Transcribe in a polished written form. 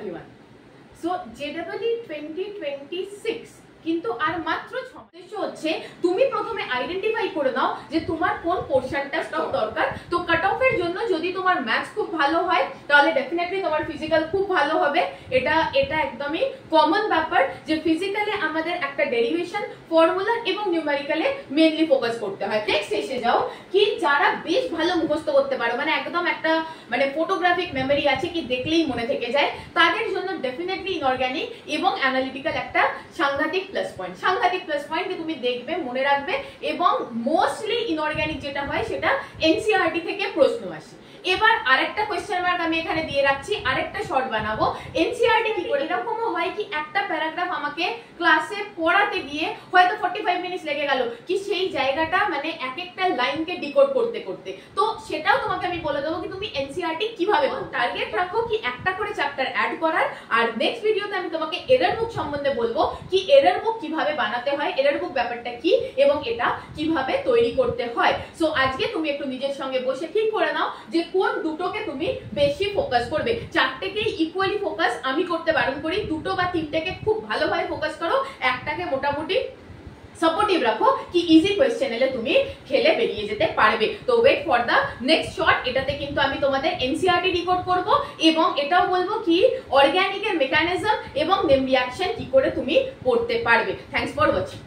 Everyone. So জেডাবলই 2026 কিন্তু আর মাত্র 6 উদ্দেশ্য হচ্ছে তুমি প্রথমে আইডেন্টিফাই করে নাও যে তোমার কোন পোরশনটা স্টক দরকার। তো কাট অফের জন্য যদি তোমার ম্যাথস খুব ভালো হয় তাহলে ডেফিনেটলি তোমার ফিজিক্যাল খুব ভালো হবে। এটা একদমই কমন ব্যাপার যে ফিজিক্যালে আমাদের একটা ডেরিভেশন, ফর্মুলা এবং নিউমেরিক্যালে মেইনলি ফোকাস করতে হয়। নেক্সট এসে যাও কি যারা বেশ ভালো মুখস্থ করতে পারো, মানে একদম একটা মানে ফটোগ্রাফিক মেমোরি আছে কি দেখলেই মনে থেকে যায়, তাদের জন্য ডেফিনেটলি ইনঅর্গানিক এবং অ্যানালিটিক্যাল একটা সাংঘাতিক প্লাস পয়েন্ট যে তুমি দেখবে, মনে রাখবে। এবং মোস্টলি ইনঅর্গানিক যেটা হয় সেটা এনসিইআরটি থেকে প্রশ্ন আসে। এবার আরেকটা কোশ্চেন মার্ক আমি এখানে দিয়ে রাখছি, আরেকটা শর্ট বানাবো। এনসিইআরটি কি করে এরকমও হয় কি একটা প্যারাগ্রাফ আমাকে ক্লাসে পড়াতে গিয়ে হয়তো 45 মিনিটস লেগে গেল কি সেই জায়গাটা মানে এক একটা লাইনকে ডিকোড করতে করতে। তো সেটাও তোমাকে আমি বলে দেবো কি তুমি এনসিইআরটি কিভাবে টার্গেট রাখো কি একটা করে চ্যাপ্টার অ্যাড করার। আর নেক্সট ভিডিওতে আমি তোমাকে এরর বুক সম্বন্ধে বলবো কি এরর বুক কিভাবে বানাতে হয়, এরর বুক ব্যাপারটা কি এবং এটা কিভাবে তৈরি করতে হয়। সো আজকে তুমি একটু নিজের সঙ্গে বসে ঠিক করে নাও যে কোন দুটোকে তুমি বেশি ফোকাস করবে। চারটেকেই ইকুয়ালি ফোকাস আমি করতে বারণ করি, দুটো বা তিনটেকে খুব ভালোভাবে ফোকাস করো, একটাকে মোটামুটি সাপোর্টিভ রাখো কি ইজি কোয়েশ্চেন এলে তুমি খেলে বেরিয়ে যেতে পারবে। তো wait for the next short, এটাতে কিন্তু আমি তোমাদের এনসিইআরটি ডিকোড করব এবং এটাও বলবো কি অর্গানিকের মেকানিজম এবং নেম রিঅ্যাকশন কি করে তুমি করতে পারবে। Thanks for watching.